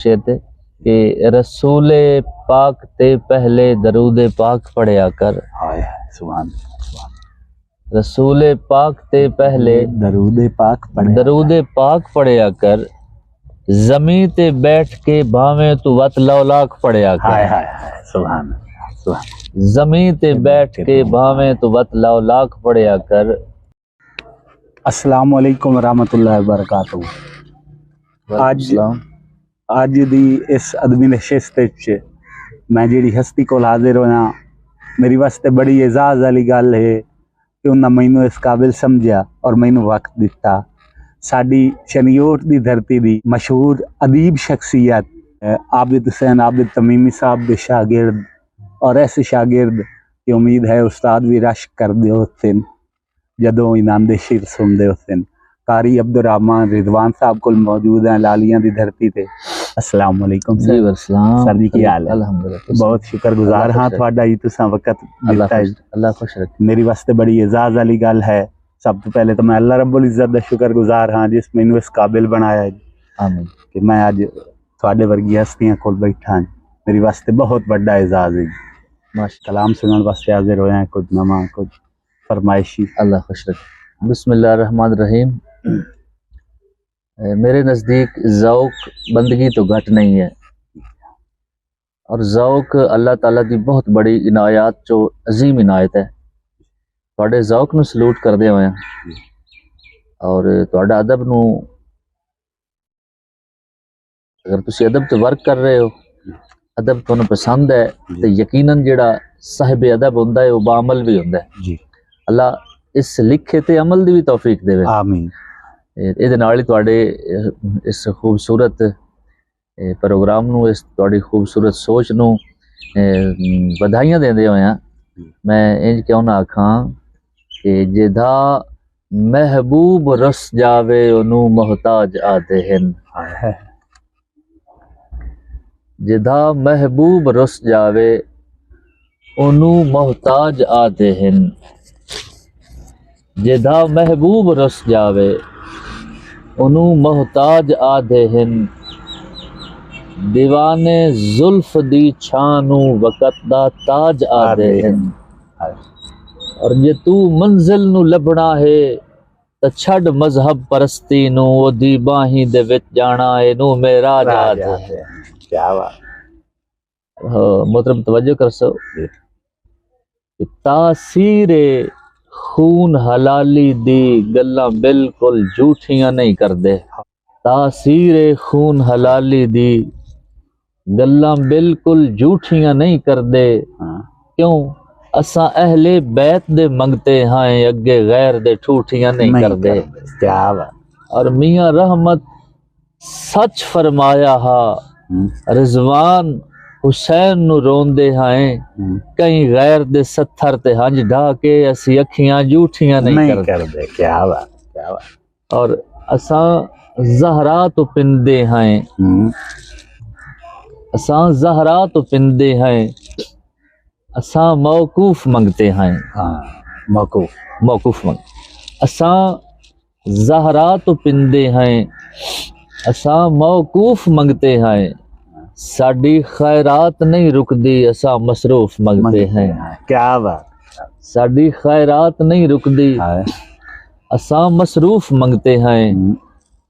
शेते कि रसूल पाक ते पहले दरूद पाक पढ़या कर। सुभान रसूल पाक ते पहले दरूद पाक पढ़या कर। जमी ते बैठ के भावे तू वत लौलाक पढ़या कर। सुभान जमी ते बैठ के भावे तू वत लौलाक पढ़या कर। अस्सलाम वालेकुम रहमतुल्लाहि व बरकातहू। आज दी इस अदबी नशिस्त मैं जी हस्ती को हाजिर होया, मेरी वास्ते बड़ी एजाज वाली गल है कि उन्हें मैनू इस काबिल समझा और मैनू वक्त दिता। साडी शनियोट दी धरती दी मशहूर अदीब शख्सियत आबिद हुसैन आबिद तमीमी साहब के शागिर्द, और ऐसे शागिर्द की उम्मीद है उस्ताद भी रश्क कर दे होते जदों इनाम दे शेर सुनते होते। कारी अब्दुर्रहमान रिजवान साहब को मौजूद हैं लालियां दी धरती ते। अस्सलाम वालेकुम सर जी, की हाल है? अल्हम्दुलिल्लाह बहुत शुक्रगुजार हाँ तुहाडा जी, तुसां वक्त दिता है। अल्लाह खुश रखे। मेरी वास्ते बड़ी एजाज वाली गल है। सब तो पहले तो मैं अल्लाह रब्बुल इज्जत दा शुक्रगुजार हाँ जिस मैनू इस काबिल बनाया है आमीन कि मैं अज तुहाडे वर्गी हस्तियां कोल बैठा हाँ। मेरी वास्ते बहुत बड़ा एजाज है। कलाम सुनने वास्ते हाजिर होया, कुछ नवा कुछ फरमाइशी। अल्लाह खुश रखे। बिस्मिल्लाह रहमान रहीम। मेरे नज़दीक ज़ौक बंदगी तो घट नहीं है, और ज़ौक अल्लाह ताला की बहुत बड़ी इनायत जो अजीम इनायत है। थोड़े ज़ौक नूं सलूट करदे होए और थोड़ा अदब नूं, अगर तुसी अदब ते वर्क कर रहे हो, अदब तुहानूं पसंद है तो यकीनन जिहड़ा साहिब अदब हुंदा है वो बाअमल भी हुंदा है जी। अल्लाह इस लिखे ते अमल दी भी तौफीक देवे आमीन। ਇਹਦੇ ਨਾਲ ਹੀ ਤੁਹਾਡੇ ਇਸ ਖੂਬਸੂਰਤ ਪ੍ਰੋਗਰਾਮ ਨੂੰ, ਇਸ ਤੁਹਾਡੀ ਖੂਬਸੂਰਤ ਸੋਚ ਨੂੰ ਵਧਾਈਆਂ ਦਿੰਦੇ ਹੋਇਆ ਮੈਂ ਇੰਜ ਕਿਉਂ ਨਾ ਆਖਾਂ ਕਿ ਜਿਹਦਾ ਮਹਿਬੂਬ ਰਸ ਜਾਵੇ ਉਹਨੂੰ ਮੁਹਤਾਜ ਆਦੇ ਹਨ। ਜਿਹਦਾ ਮਹਿਬੂਬ ਰਸ ਜਾਵੇ ਉਹਨੂੰ ਮੁਹਤਾਜ ਆਦੇ ਹਨ। ਜਿਹਦਾ ਮਹਿਬੂਬ ਰਸ ਜਾਵੇ उनू मोहताज आदे हिन। दीवाने जुल्फ दी छानू वक़्त दा ताज आदे हिन। और जे तू मंजिल नू लभना है तो छड़ मजहब परस्ती नू ओदी बाही दे विच जाना है नू मेरा आदे है। क्या बात। मोहतरम तवज्जो कर सो। तासीरे खून हलाली दी गल्लां बिल्कुल झूठियां नहीं करदे। तासीरे खून हलाली दी गल्लां बिल्कुल झूठियां नहीं करदे। क्यों? असां अहले बैत दे मंगते हैं अगे गैर दे ठूठियां नहीं करदे। क्या बात। और मियां रहमत सच फरमाया हा, रिजवान हुसैन नु रोंदे हैं कई गैर दे सत्थर ते हंज ढा के असी अखियां झूठियां नहीं करदे। क्या बात, क्या बात। और असां ज़हरा तो पिंदे हैं, असां ज़हरा तो पिंदे हैं, असां मौकूफ मंगते हैं। मौकूफ मंग। असां ज़हरा तो पिंदे हैं, असां मौकूफ मंगते हैं। साडी खैरात नहीं रुकदी असा मसरूफ मंगते हैं। क्या बात। साडी खैरात नहीं रुकदी असा मसरूफ मंगते हैं।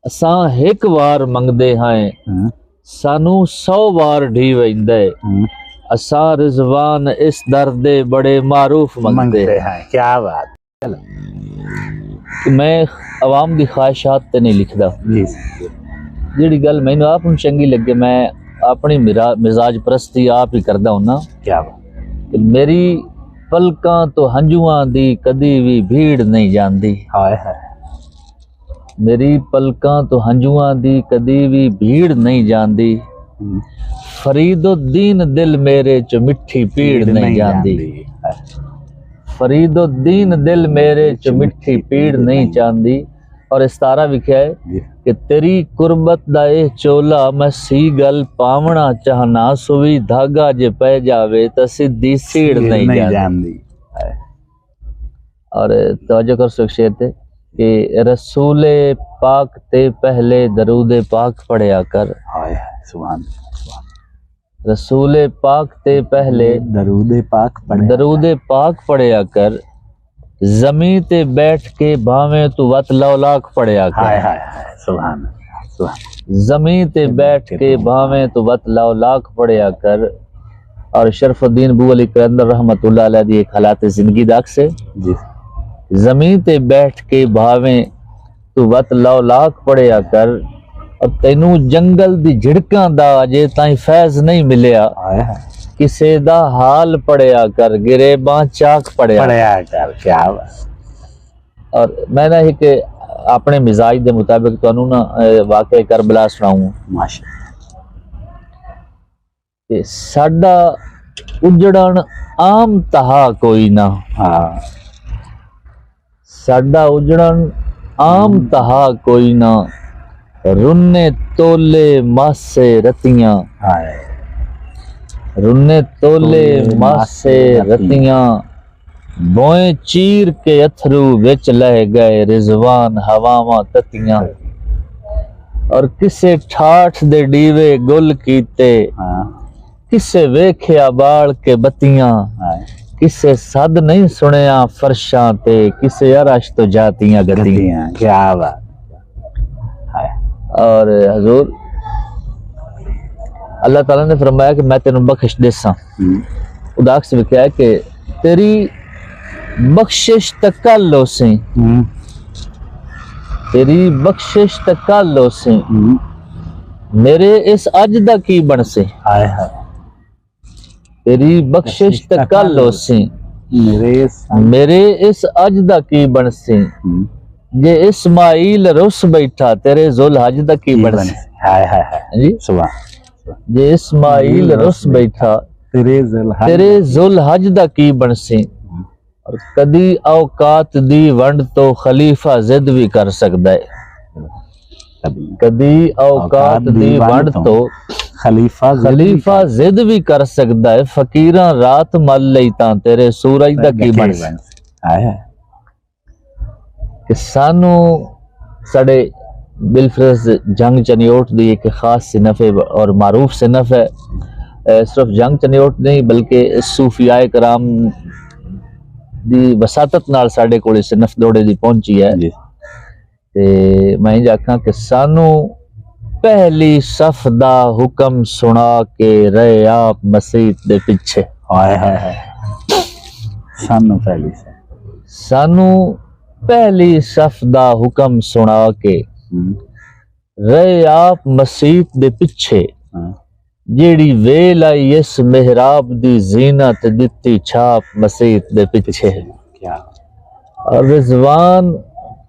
असा एक बार मंगते हैं सानू 100 बार ढी वैंदे। असा रिजवान इस दर्दे बड़े मारूफ मंगते हैं। क्या बात। कि मैं अवाम की ख्वाहिशात ते नहीं लिखदा। जिहड़ी गल मैनू आप नूं चंगी लगे मैं अपनी मिजाज परस्ती आप ही करदा हूं ना। क्या बात। मेरी पलकां तो हंजुआं दी कदी भी भीड़ नहीं जांदी। मेरी पलकां तो हंजुआं दी कदी भी भीड़ नहीं जांदी। फरीदुद्दीन दिल मेरे च मिठी पीड़ नहीं जांदी। फरीदुद्दीन दिल मेरे च मिठी पीड़ नहीं जांदी। और इस्तारा विख्या है कि तेरी कुर्बत दा ए चोला मैं सी गल पावना चाहना सुवी धागा जे पै जावे तो सीधी सीड़ नहीं जांदी। और तवज्जो कर सो शेर ते कि रसूल पाक ते पहले दरूद पाक पढ़या कर। सुभान रसूल पाक ते पहले दरूद पाक पढ़िया कर, जमीन ते बैठ के भावे तू वत लौलाक पढ़िया हाय कर। हाय हाय सुभान सुभान जमीन ते बैठ के भावे तू वत लौलाक पढ़िया कर। और शरफुद्दीन बू अली कलंदर रहमतुल्लाह अलैह दी एक हालात जिंदगी दाख से, जी जमीन ते बैठ के भावे तू वत लौलाक पढ़िया कर। और तैनू जंगल दी झिड़कां दा अजे ताईं फैज नहीं मिलिया, हाय हाय किसे दा हाल पढ़िया कर, गिरेबां चाक पढ़िया कर। क्या बात। और मैं ना एक अपने मिजाज के मुताबिक तुहानू ना वाकई करबला सुनाऊं माशा कि साडा उजड़न आम तहा कोई ना, हाँ साडा उजड़न आम तहा कोई ना, रुन्ने तोले मासे रतियां, हाय रुन्ने तोले मासे रतियां, बोए चीर के अथरू विच लह गए रिजवान हवावां ततियां। और किसे ठाठ दे डीवे गुल कीते, हाँ किसे वेख्या बाल के बत्तियां, हाय किसे सद नहीं सुनिया फरशां ते, किसे अरश तो जातियां गतियां। क्या बात। हाय और हजूर अल्लाह ताला ने फरमाया कि मैं तेन बख्शिश देसा। उदाक से लिखा है कि तेरी बख्शिश तकल लो से, तेरी बख्शिश तकल लो से, मेरे इस अज दा की बन से। हाय हाय तेरी बख्शिश तकल लो से, मेरे इस अज दा की बन से। जे इस्माइल रुस बैठा तेरे जुल हज दा की बन से। हाय हाय हाय जी सुभान। जे इस्माइल रुस बैठा तेरे जुल हज दा की बन से। और कदी औकात दी वंड तो खलीफा जिद भी कर सकदा है, कदी औकात दी वंड तो खलीफा जिद भी कर सकदा है। फकीरां रात मल लई तां तेरे सूरज दा की बन से। कि सानू साडे बिलफ्रज जंग चनियोट दी एक खास सिनफ है और मारूफ सिनफ है। सिर्फ जंग चनियोट नहीं बल्कि सूफियाए कराम दी वसातत नाल साडे कोले सिनफ दौड़े दी पहुंची है। ते मैं इंज आखां कि सानू पहली सफ दा हुक्म सुना के रहे आप मसीत दे पिछे। हाय हाय हाय सानू पहली सफ दा हुक्म सुना के रहे आप मसीत दे पिछे। जेड़ी वेल आई इस मेहराब दी जीनत दित्ती छाप मसीत दे पिछे। और रिजवान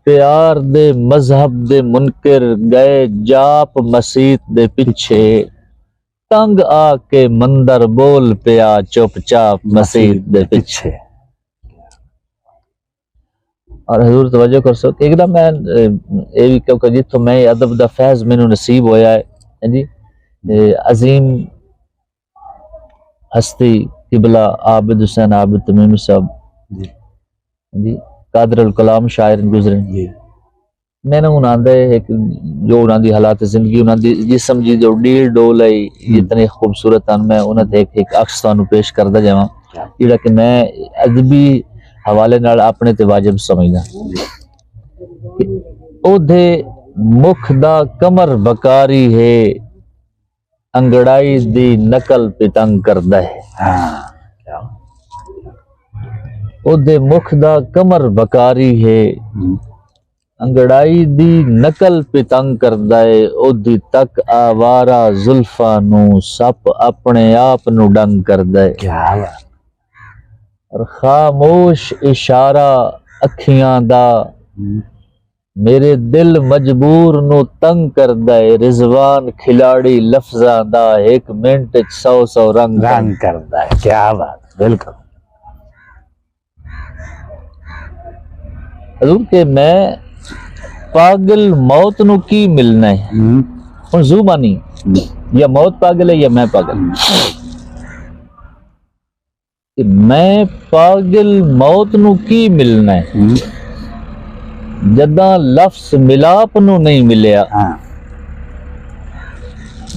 प्यार दे मजहब दे मुनकर गए जाप मसीत दे पिछे। तंग आके मंदर बोल पिया चुपचाप मसीत दे पिछे। और हजूर तवज्जो कर सो एक ना मैं ये भी क्योंकि जिथों मैं अदब दा फैज मैनू नसीब होया है जी। अजीम हस्ती किबला आबिद हुसैन आबिद तमीमी साहब जी कादर अल कलाम शायर गुजरे जी। मैंने उन्होंने एक जो उन्होंने हालात जिंदगी उन्होंने जिसम जी जो डील डोल है इतने खूबसूरत हैं। मैं उन्होंने एक अक्स तुहानू पेश करदा जावां जिहड़ा कि मैं अदबी हवाले नाल अपने ते वाजिब समझदा। ओधे मुख दा कमर बकारी है अंगड़ाई दी नकल पितंग करदा है। ओधे मुख दा कमर बकारी है अंगड़ाई दी नकल पितंग करदा है। ओदी तक आवारा जुल्फा नू सप अपने आप नू डंग करदा है। और खामोश इशारा अखियां दा मेरे दिल मजबूर नू तंग करदा है। रिजवान खिलाड़ी लफ्जां दा एक मिनट 100 रंग करदा है। क्या बात। बिल्कुल हजूर के मैं पागल मौत नू की मिलना है। हुण जुबानी या मौत पागल है या मैं पागल। कि मैं पागल मौत नू की मिलना है जदा लफ्ज मिलाप नू नहीं मिलिया।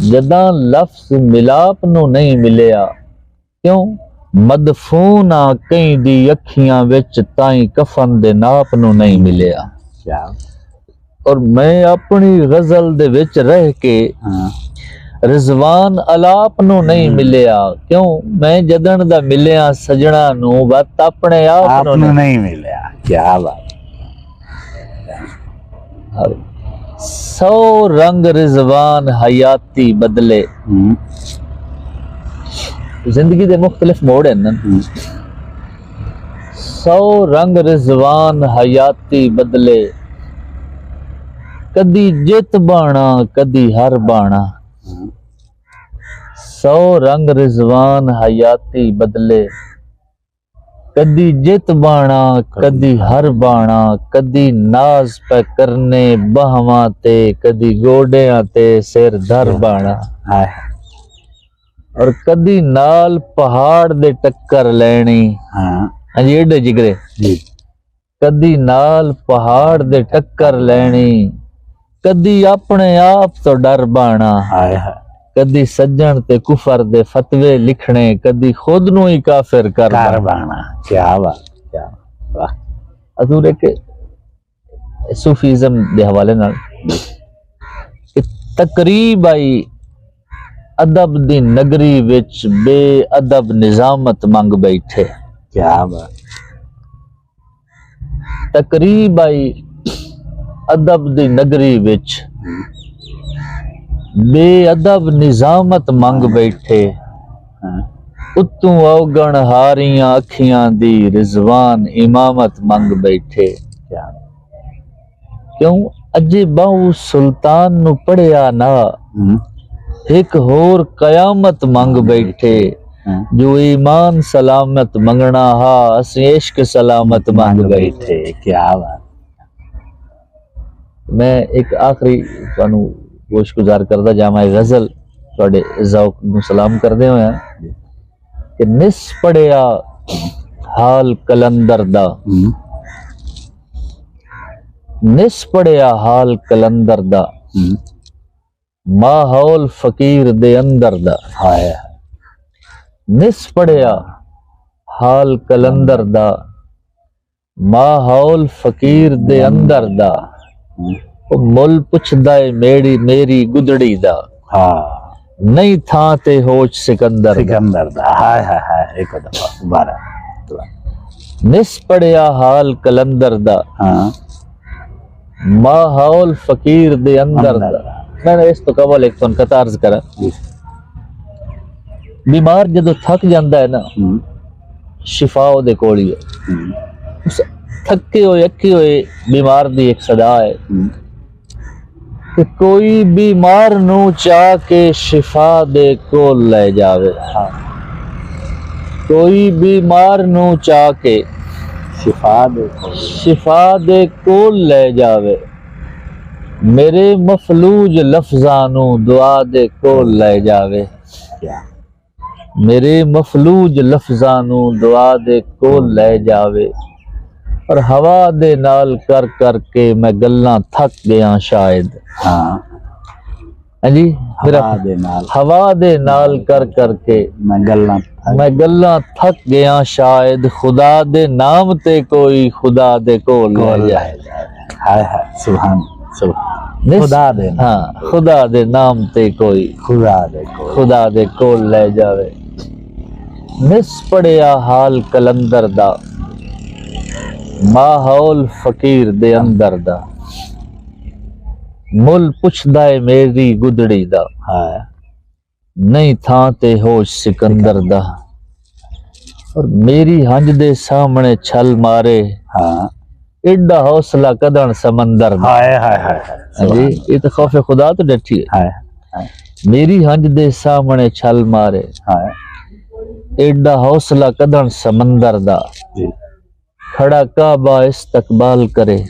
जदां लफ्ज मिलाप नू नहीं मिलिया, क्यों मदफून आ कई दी अखियां विच ताई कफन दे नाप नू नहीं मिलिया। क्या और मैं अपनी गजल दे विच रह के रिजवान अलाप नू नहीं मिलिया, क्यों मैं जदन दा मिलिया सजना नू वत अपने आप नू नहीं मिलिया। क्या बात। 100 रंग रिजवान हयाती बदले। जिंदगी दे मुख्तलिफ मोड़ हैं ना। 100 रंग रिजवान हयाती बदले, कदी जित बाणा कदी हर बाणा। 100 रंग रिजवान हयाती बदले, कदी जित बाणा कदी हर बाणा। कदी नाज पे करने बहवा ते, कदी गोडियां ते सिर धर बाणा। और कदी नाल पहाड़ दे टक्कर लैनी। हाँ जी एडे जिगरे जी। कदी नाल पहाड़ दे टक्कर लैनी, कदी अपने आप तो डर बाणा। कदी सज्जन ते कुफर दे फतवे लिखने, कदी खुद नू ही काफिर कर बाणा। क्या बात। क्या वाह। अधूरे के सूफीज़म दे हवाले नाल तकरीब आई अदब दी नगरी विच बेअदब निजामत मंग बैठे। क्या बात। तकरीब आई अदब दी नगरी विच बेअदब निजामत मंग बैठे। उत्तों औगण हारियां अखियां दी रिजवान इमामत मंग बैठे। क्यों अजे बाहू सुल्तान नु पढ़िया ना, एक होर कयामत मंग बैठे। जो ईमान सलामत मंगना हा, असी इश्क सलामत मंग बैठे। क्या बात। मैं एक आखिरी तुहानू गोशगुजार करदा जावां गजल तुहाडे ज़ौक नू सलाम करदे होया कि निस पढ़िया हाल कलंदर दा, निस पढ़िया हाल कलंदर दा, माहौल फकीर दे अंदर दा। निस पढ़िया हाल कलंदर दा, माहौल फकीर दे अंदर दा। मुल पुछदा है मेरी गुदड़ी दा, नहीं था ते होश सिकंदर दा। हाय हाय हाय। एक दफा दोबारा। निस पढ़िया हाल कलंदर दा, माहौल फकीर दे अंदर दा। मैंने इस तो कवल एक तुन कता अर्ज करा, बीमार जदों थक जाता है ना, शिफा दे कोल ही है। थके हुए अखे हुए बीमार दी एक सदा है कि कोई बीमार नू चाह के शिफा दे कोल ले जावे। कोई बीमार नू चाह के शिफा दे कोल ले जावे। मेरे मफलूज लफ्ज़ां नू दुआ दे कोल ले जावे। मेरे मफलूज लफ्ज़ां नू दुआ दे कोल ले जावे। और हवा दे नाल कर कर के मैं गल्लां थक गया शायद। हाँ जी। हवा दे नाल कर कर के मैं गल्लां थक गया शायद। खुदा दे नाम ते कोई खुदा दे कोल ले जाए। हाय हाय। सुभान सुभान। खुदा दे, हाँ खुदा दे नाम ते कोई खुदा दे कोल ले जावे। निस पढ़िया हाल कलंदर दा, माहौल फकीर दे अंदर दा। मुल पुछदा है मेरी गुदड़ी दा, नहीं था ते होश सिकंदर दा। और मेरी हंज दे सामने छल मारे, एडा हौसला कदन समंदर दा। हाय हाय हाय। ये तो खौफ खुदा तो डठी है। मेरी हंज दे सामने छल मारे, एडा हौसला कदन समंदर दा। खड़ा काबा इस्तकबाल करे,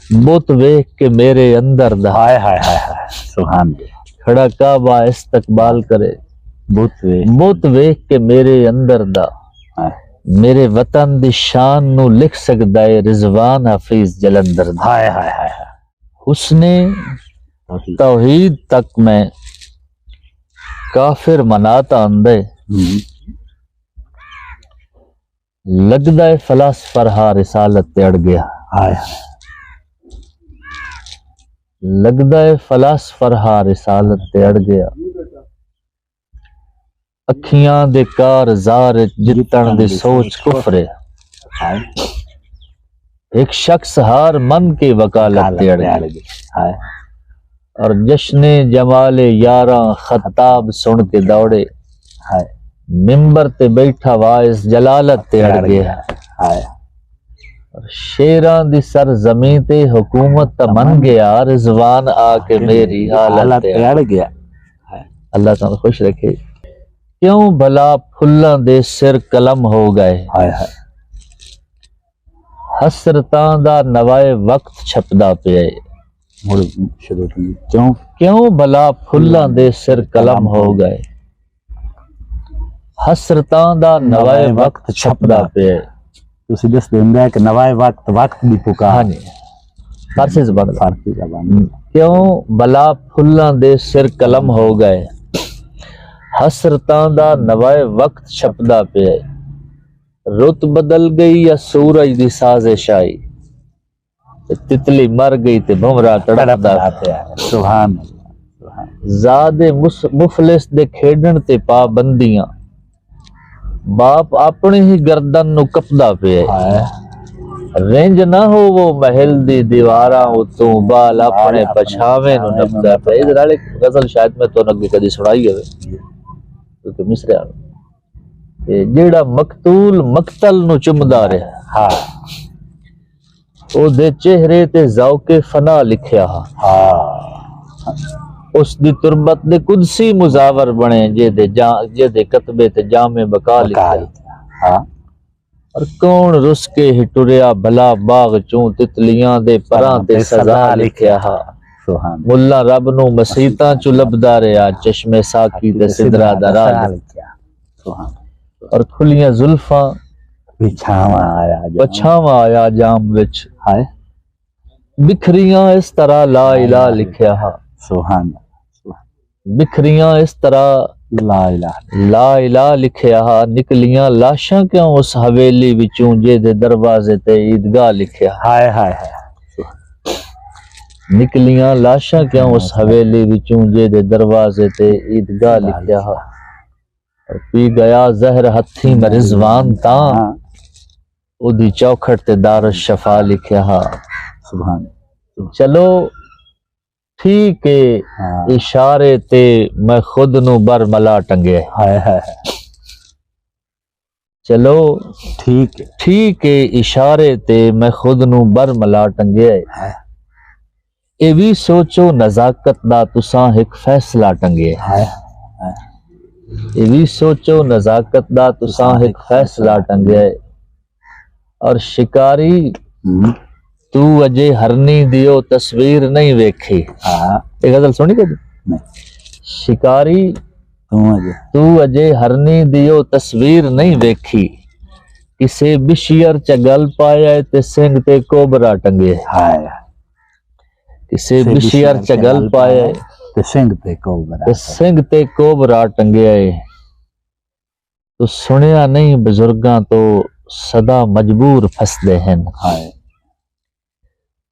बुत वेख के मेरे अंदर दा। हाय हाय हाय हाय। सुभान। खड़ा काबा इस्तकबाल करे, बुत वेख के मेरे अंदर दा। मेरे वतन दी शान नू लिख सकदा है रिजवान हफीज जलंधर दा। हाय हाय हाय। उसने तौहीद तक मैं काफिर मनाता अंदे लगदा है फलासफर हा रिसालत ते अड़ गया। हाय लगदा है फलासफर हा रिसालत ते अड़ गया। अखियां दे कारज़ार जितन दी सोच कुफर है। हाय एक शख्स हार मन के वकालत ते अड़ गया। हाय और जश्ने जमाले यारा खताब सुन के दौड़े। हाय मिंबर ते बैठा वाइस जलालत ते अड़ गया। हाय और शेरां दी सरजमीं ते हुकूमत मन गया। रिजवान आके मेरी हालत ते अड़ गया। अल्लाह ताला खुश रखे। क्यों भला फुल्लां दे सिर कलम हो गए। हाय हाय हसरतां दा नवाए वक्त छपदा पिया। क्यों क्यों भला फुल्लां दे सिर कलम हो गए। हसरतां दा नवाए वक्त छपदा पिया। ਤੁਸੀਂ ਦੱਸ ਦਿੰਦਾ ਕਿ ਨਵਾਂ ਵਕਤ ਦੀ ਪੁਕਾਰ। ਹਾਂਜੀ फारसी ज़बान फारसी ज़बान। क्यों भला फुल्लां दे सिर कलम हो गए। हसरतां दा नवाए वक्त छपदा पिया। रुत बदल गई या सूरज दी साजिश आई। तितली मर गई ते भंवरा तड़पदा पिया। सुभान ज़ादे मुफलिस दे खेडण ते पाबंदियां। बाप अपनी ही गर्दन नु कपदा पिया। रेंज ना हो वो महल दी दीवारा उतों बाल अपने पछावे नु नपदा पिया। इधर वाली गजल शायद मैं तो अगे कदी सुनाई होवे क्योंकि मिसरा जेड़ा मकतूल मकतल नु चुमदा रहा। हाँ ओदे चेहरे ते ज़ौके फना लिखिया। हाँ उस दी तुरबत दे कुदसी मुजावर बने जेदे कतबे ते जामे बका लिखिया। हाँ और कौन रुस के ही टुरिया भला बाग चूं तितलियां दे परां ते सजा लिखिया। सुभान मुल्ला रब नु मसीतां चु लभदा रहा। चश्मे साकी ते सिदरा दा राह लिखिया। सुभान और खुलियां जुल्फां पछावा आया जाम विच। हाय बिखरियां इस तरह ला इला लिखिया। सुभान बिखरियां इस तरह ला इला लिखिया। निकलियां लाशां क्यों उस हवेली विचों जेदे दरवाजे ते ईदगाह लिखिया। हाय हाय हाय निकलियां लाशां क्यों उस हवेली विचों जेदे दरवाजे ते ईदगाह लिखिया। और पी गया जहर हथी में रिजवान ता उदी चौखट ते दारुश शफा लिखिया। सुभान चलो ठीक है इशारे ते मैं खुद नु बरमला टंगे। हाय हाय चलो ठीक है इशारे ते मैं खुद नु बरमला टंगे। ए भी सोचो नजाकत दा तुसां एक फैसला टंगे। ए भी सोचो नजाकत दा तुसां एक फैसला टंगे। और शिकारी तू अजे हरनी दियो तस्वीर नहीं वेखी। एक गजल सुनी कभी। शिकारी तू अजे हरनी दियो तस्वीर नहीं वेखी। किसे बिशियर च गल पाया ते सिंह ते कोबरा टंगे। किसे बिशियर च गल पाया ते सिंह ते कोबरा टंगे। तो सुनिया नहीं बुजुर्गां तो सदा मजबूर फसदे हैं।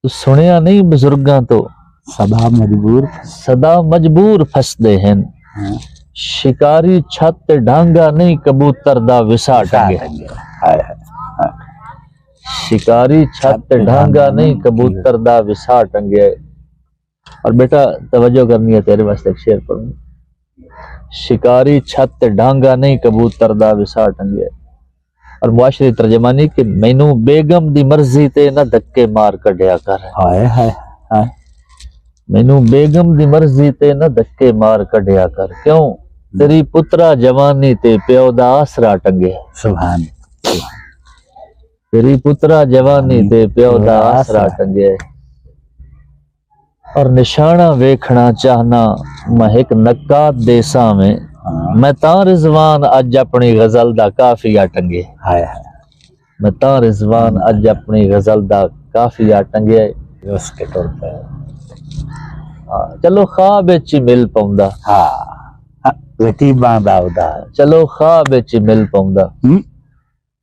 तो सुनिया नहीं बुजुर्गां तो सदा मजबूर फसदे हैं। शिकारी छत ढांगा नहीं कबूतर दा विसा टंगे। शिकारी छत ढांगा नहीं कबूतर दा विसा टंगे। और बेटा तवज्जो करनी है तेरे वास्ते एक शेर पढ़ूं। शिकारी छत ढांगा नहीं कबूतर दा विसा टंगे। और मुआशरी तर्जमानी कि मैनू बेगम दी मर्जी ते ना धक्के मार कढ़िया कर। हाय हाय हाय मैनू बेगम दी मर्जी ते ना धक्के मार कढ़िया कर। क्यों तेरी पुत्रा जवानी ते प्यो दा आसरा टंगे। सुभान तेरी पुत्रा जवानी ते प्यो दा आसरा टंगे। और निशाना वेखना चाहना मैं एक नक्कात देसा में। मैं ता रिजवान अज अपनी गजल दा काफिया टंगे। मैं ता रिजवान अज अपनी गजल दा काफिया टंगे। उसके तौर पर चलो ख्वाब विच ही मिल पाउंदा। रकीबां दा उधार। चलो ख्वाब विच मिल पौंदा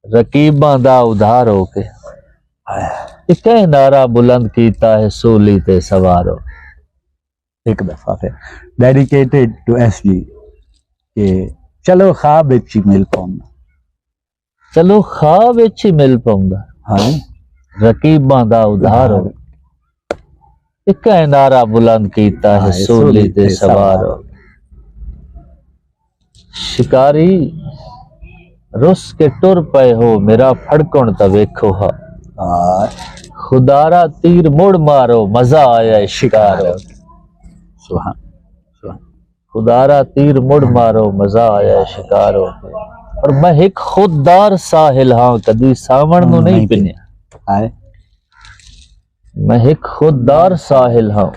रकीबां दा उधार होके। एक नारा बुलंद कीता है सूली ते सवारो। एक दफा फिर डेडिकेटेड टू एसजी के चलो ख्वाब विच ही मिल पौंदा। चलो ख्वाब विच ही मिल पौंदा हाँ रकीबां दा उधार हो। एक नारा बुलंद कीता है सूली ते सवारो। शिकारी रुस के टुर पे हो मेरा फड़कण ता वेखो हा। खुदारा तीर मुड़ मारो मजा आया शिकारो। सुभान सुभान। खुदारा तीर मुड़ मारो मजा आया शिकारो। और मैं एक खुददार साहिल हाँ कदी सावण नू नहीं पिन्या। मैं एक खुददार साहिल हाँ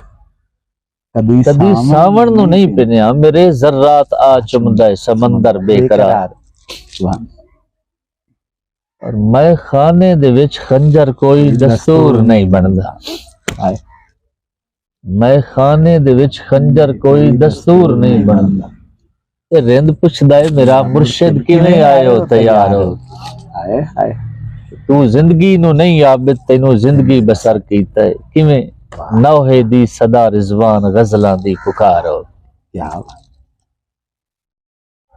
कदी सावण नू नहीं पिन्या। मेरे जर्रात आ चुमदा समंदर बेकरार। और मैं खाने दे विच खंजर कोई दस्तूर नहीं बनदा। मैं खाने दे विच खंजर कोई दस्तूर नहीं बनदा। ये रिंद पुछदा है मेरा मुर्शिद किवें आयो तैयार हो। तू जिंदगी नू नहीं आबिद तेनू जिंदगी बसर कीता है किवें नौहे दी सदा रिजवान गजलां दी पुकार हो।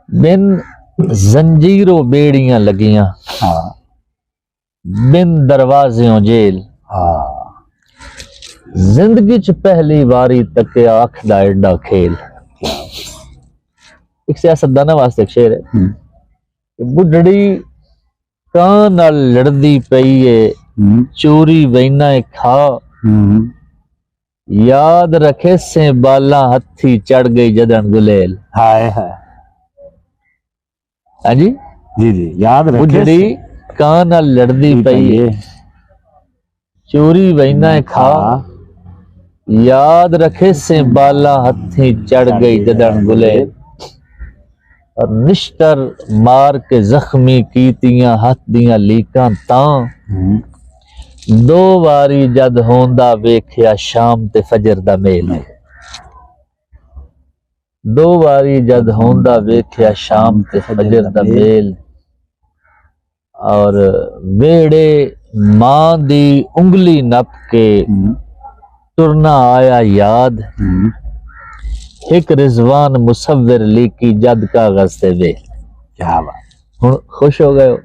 बिन जंजीरों बेड़ियां लगियां बिन दरवाज़ियों जेल। जिंदगी च पहली बारी तक आँख दा एडा खेल। एक सियासतदाना वास्ते एक शेर है। बुढ़ड़ी कां नाल लड़दी पई है चोरी वैना खा। याद रखे से बाला हथी चढ़ गई जदन गुलेल। हाय हाय। हाँ जी जी जी याद रखे। बुढ़ड़ी कां नाल लड़दी पई है चोरी वैना खा। याद रखे से बाला हथी चढ़ गई जदन गुलेल। और निश्तर मार के जख्मी कीतियां हथ दियां लीकां तां। दो वारी जद होंदा वेख्या शाम ते फजर दा मेल। दो वारी जद होंदा वेख्या शाम ते फजर दा मेल। और वेड़े मां दी उंगली नप के तुरना आया याद। एक रिजवान मुसव्विर लिखी जद कागज ते वे। क्या बात। हुण खुश हो गए हो।